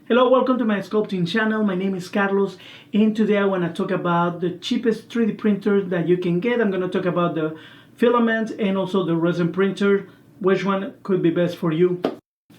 Hello, welcome to my sculpting channel. My name is Carlos, and today I want to talk about the cheapest 3D printer that you can get. I'm going to talk about the Filament and also the Resin printer, which one could be best for you.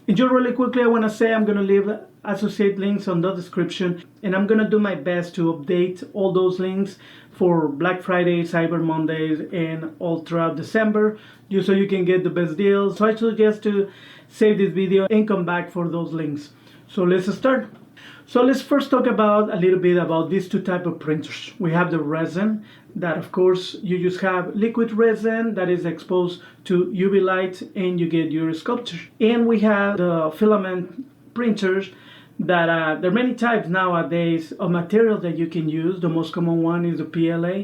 And just really quickly, I want to say I'm going to leave associate links on the description, and I'm going to do my best to update all those links for Black Friday, Cyber Mondays, and all throughout December, just so you can get the best deals. So I suggest to save this video and come back for those links. So let's start. So let's first talk about a little bit about these two types of printers. We have the resin, that of course you just have liquid resin that is exposed to UV light and you get your sculpture. And we have the filament printers that there are many types nowadays of material that you can use. The most common one is the PLA,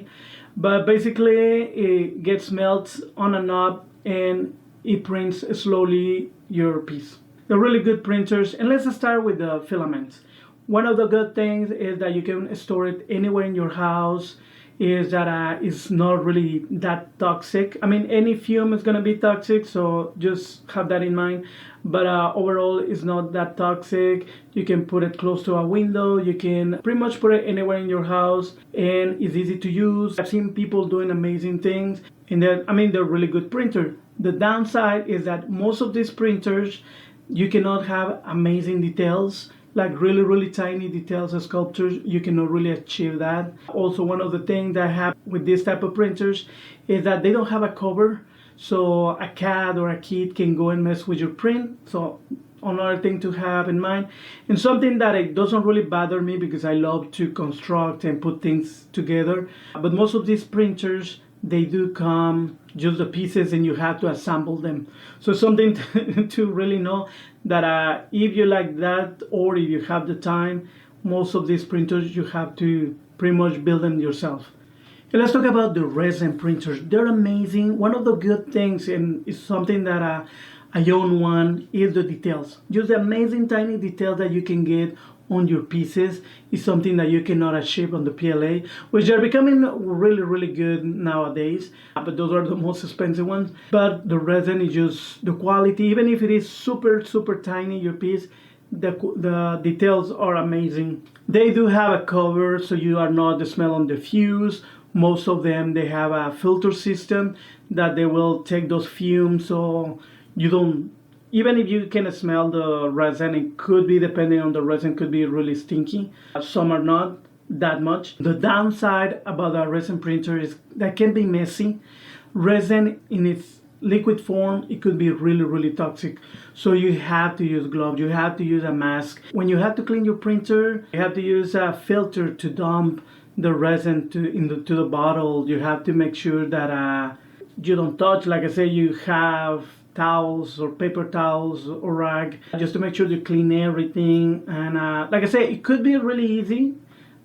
but basically it gets melted on a knob and it prints slowly your piece. They're really good printers, and let's start with the filaments. One of the good things is that you can store it anywhere in your house, is that it's not really that toxic. I mean, any fume is going to be toxic, so just have that in mind. But overall, it's not that toxic. You can put it close to a window. You can pretty much put it anywhere in your house, and it's easy to use. I've seen people doing amazing things, and they're really good printer. The downside is that most of these printers, you cannot have amazing details, like really tiny details of sculptures. You cannot really achieve that. Also, one of the things that I have with this type of printers is that they don't have a cover, so a cat or a kid can go and mess with your print. So another thing to have in mind, and something that it doesn't really bother me because I love to construct and put things together. But most of these printers, they do come just the pieces and you have to assemble them. So something to really know that if you like that, or if you have the time, most of these printers you have to pretty much build them yourself. And let's talk about the resin printers. They're amazing. One of the good things, and it's something that I own one, is the details. Just the amazing tiny details that you can get on your pieces is something that you cannot achieve on the PLA, which are becoming really good nowadays, but those are the most expensive ones. But the resin is just the quality. Even if it is super tiny, your piece, the details are amazing. They do have a cover, so you are not the smell on the fuse. Most of them, they have a filter system that they will take those fumes, so you don't, even if you can smell the resin, it could be, depending on the resin, could be really stinky. Some are not that much. The downside about a resin printer is that can be messy. Resin in its liquid form, it could be really toxic. So you have to use gloves, you have to use a mask. When you have to clean your printer, you have to use a filter to dump the resin to the bottle. You have to make sure that you don't touch, like I say, you have towels or paper towels or rag, just to make sure you clean everything. And like I say, it could be really easy,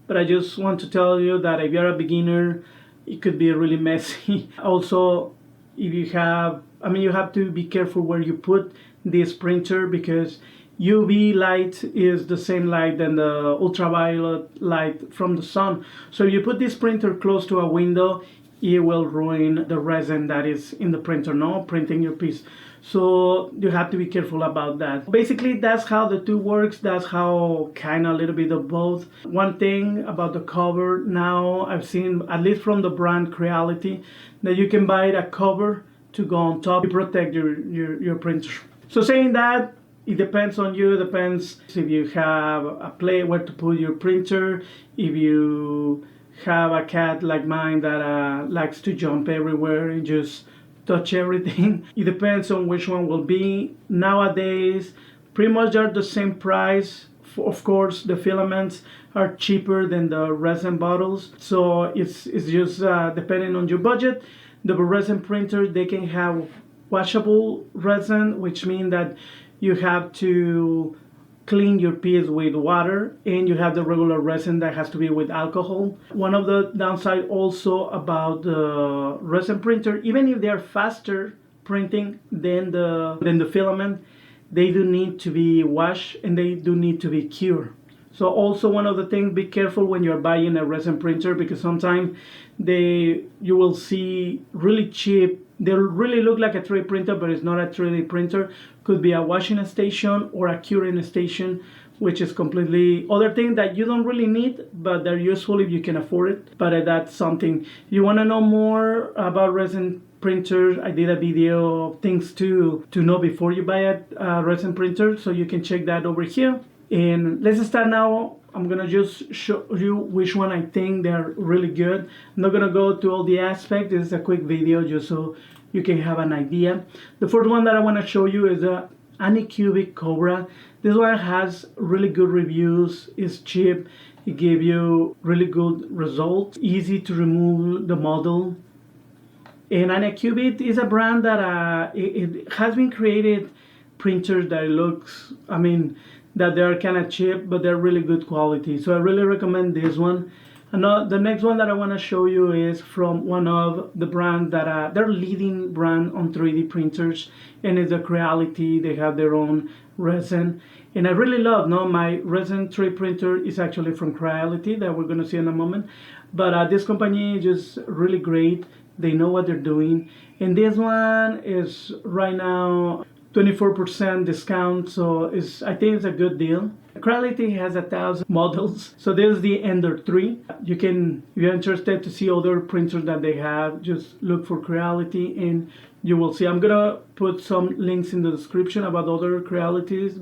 but I just want to tell you that if you're a beginner, it could be really messy. Also, if you have, you have to be careful where you put this printer, because UV light is the same light than the ultraviolet light from the sun. So if you put this printer close to a window, it will ruin the resin that is in the printer, printing your piece. So you have to be careful about that. Basically, that's how the two works. That's how kind of a little bit of both. One thing about the cover, now I've seen, at least from the brand Creality, that you can buy a cover to go on top to protect your printer. So saying that, it depends on you. It depends if you have a place where to put your printer, if you have a cat like mine that likes to jump everywhere and just touch everything. It depends on which one will be. Nowadays, pretty much are the same price. Of course, the filaments are cheaper than the resin bottles, so it's just depending on your budget. The resin printers, they can have washable resin, which means that you have to clean your piece with water, and you have the regular resin that has to be with alcohol. One of the downside also about the resin printer, even if they are faster printing than the filament, they do need to be washed and they do need to be cured. So also one of the things, be careful when you're buying a resin printer, because sometimes you will see really cheap, they really look like a 3D printer, but it's not a 3D printer. Could be a washing station or a curing station which is completely other thing that you don't really need, but they're useful if you can afford it. But that's something. You want to know more about resin printers? I did a video of things to know before you buy a resin printer, so you can check that over here. And let's start now. I'm gonna just show you which one I think they're really good. I'm not gonna go to all the aspects. This is a quick video just so you can have an idea. The first one that I want to show you is the Anycubic Cobra. This one has really good reviews. It's cheap. It gives you really good results. Easy to remove the model. And Anycubic is a brand that it has been created printers that looks, that they're kind of cheap, but they're really good quality. So I really recommend this one. And the next one that I want to show you is from one of the brands that they're leading brand on 3D printers, and it's a Creality. They have their own resin, and I really love. My resin 3D printer is actually from Creality that we're going to see in a moment. But this company is just really great. They know what they're doing, and this one is right now 24% discount, so I think it's a good deal. Creality has 1,000 models, so this is the Ender 3. You can, if you're interested to see other printers that they have, just look for Creality and you will see. I'm gonna put some links in the description about other Crealities.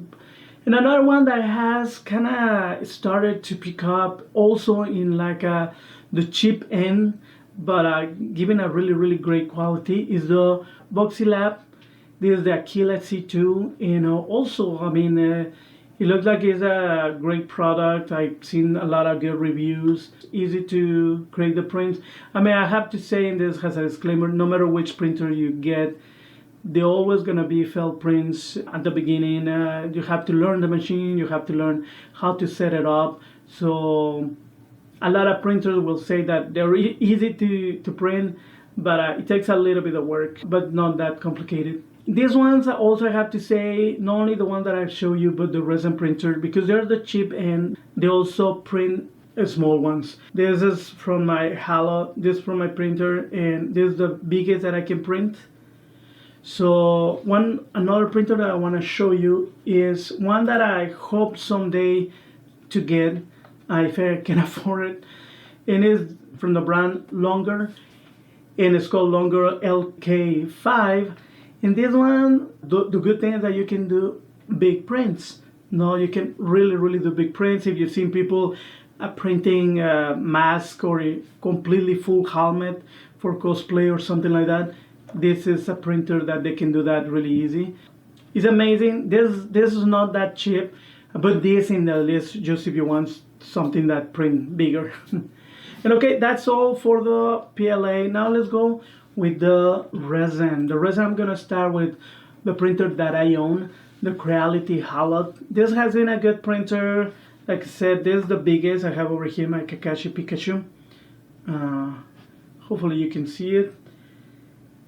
And another one that has kind of started to pick up also in like the cheap end, but giving a really great quality, is the Voxylab. This is the Aquila C2, and also, it looks like it's a great product. I've seen a lot of good reviews. Easy to create the prints. I have to say, and this has a disclaimer, no matter which printer you get, they're always gonna be felt prints at the beginning. You have to learn the machine, you have to learn how to set it up. So a lot of printers will say that they're easy to print, but it takes a little bit of work, but not that complicated. These ones also, I have to say, not only the ones that I show you, but the resin printer, because they're the cheap end. They also print small ones. This is from my Halo, this is from my printer, and this is the biggest that I can print. So another printer that I want to show you is one that I hope someday to get, if I can afford it, and it's from the brand Longer, and it's called Longer LK5. And this one, the good thing is that you can do big prints. You can really do big prints. If you've seen people printing a mask or a completely full helmet for cosplay or something like that, this is a printer that they can do that really easy. It's amazing. This is not that cheap, but this in the list just if you want something that print bigger. And okay, that's all for the PLA. Now let's go with the resin. The resin, I'm gonna start with the printer that I own, the Creality Halo. This has been a good printer. Like I said, this is the biggest. I have over here my Kakashi Pikachu. Hopefully you can see it.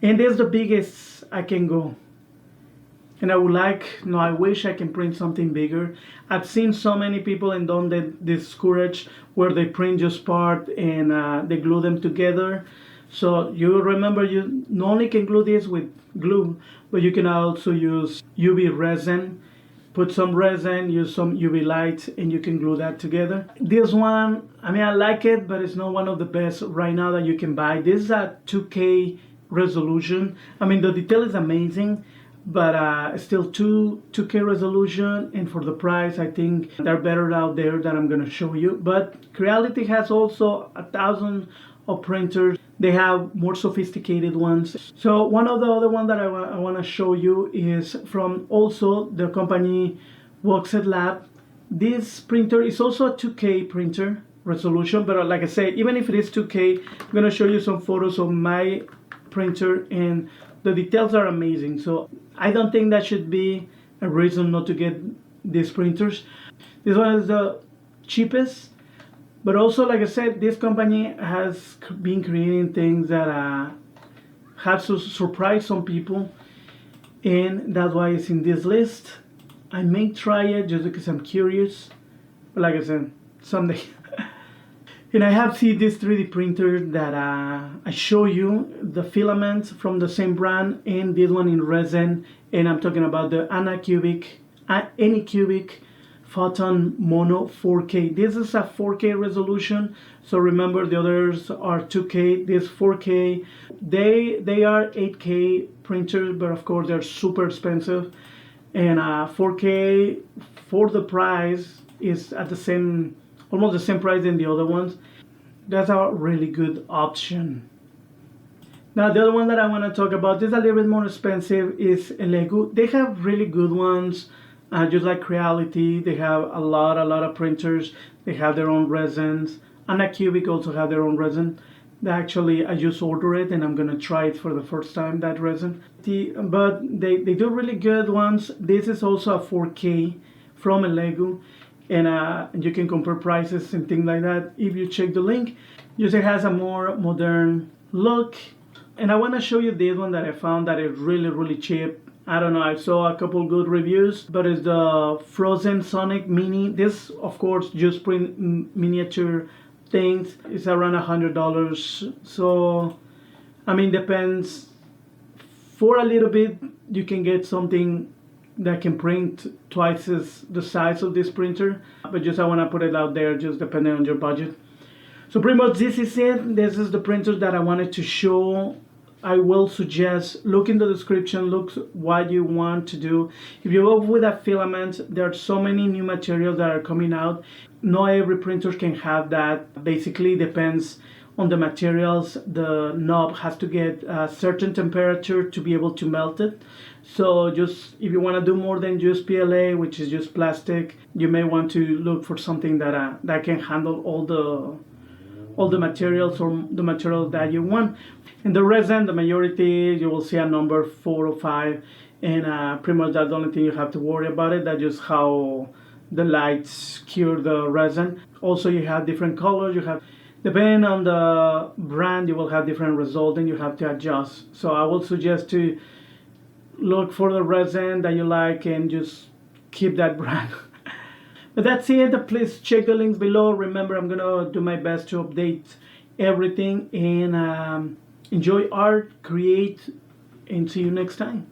And this is the biggest I can go. And I wish I can print something bigger. I've seen so many people and don't get discouraged where they print just part and they glue them together. So you remember, you not only can glue this with glue, but you can also use UV resin. Put some resin, use some UV light, and you can glue that together. This one, I like it, but it's not one of the best right now that you can buy. This is a 2K resolution. The detail is amazing, but still 2K resolution, and for the price, I think they're better out there that I'm gonna show you. But Creality has also 1,000 of printers. They have more sophisticated ones. So one of the other one that I want to show you is from also the company Voxylab. This printer is also a 2K printer resolution, but like I said, even if it is 2K, I'm going to show you some photos of my printer, and the details are amazing. So I don't think that should be a reason not to get these printers. This one is the cheapest. But also, like I said, this company has been creating things that have surprised some people, and that's why it's in this list. I may try it just because I'm curious, but like I said, someday. And I have seen this 3D printer that I show you, the Filament from the same brand, and this one in resin, and I'm talking about the Anycubic Photon Mono 4K. This is a 4K resolution, so remember the others are 2K. This 4K. They are 8K printers, but of course they're super expensive. And 4K for the price is at the same, almost the same price than the other ones. That's a really good option. Now the other one that I want to talk about, this is a little bit more expensive, is ELEGOO. They have really good ones. Just like Reality, they have a lot of printers. They have their own resins. Anycubic also have their own resin. Actually, I just ordered it and I'm gonna try it for the first time, that resin. But they do really good ones. This is also a 4K from ELEGOO, and you can compare prices and things like that. If you check the link, it has a more modern look. And I want to show you this one that I found that is really cheap. I don't know, I saw a couple good reviews, but it's the Frozen Sonic Mini. This, of course, just print miniature things. It's around $100. So, I mean, depends. For a little bit, you can get something that can print twice as the size of this printer. But just I want to put it out there, just depending on your budget. So pretty much this is it. This is the printer that I wanted to show. I will suggest, look in the description, look what you want to do. If you go with a filament, there are so many new materials that are coming out. Not every printer can have that. Basically depends on the materials. The knob has to get a certain temperature to be able to melt it. So just if you want to do more than just PLA, which is just plastic, you may want to look for something that can handle all the materials, or the material that you want. In the resin, the majority, you will see a number 4 or 5, and pretty much that's the only thing you have to worry about it. That's just how the lights cure the resin. Also, you have different colors. You have, depending on the brand, you will have different results, and you have to adjust. So I will suggest to look for the resin that you like and just keep that brand. But that's it. Please check the links below. Remember, I'm gonna do my best to update everything, and enjoy art, create, and see you next time.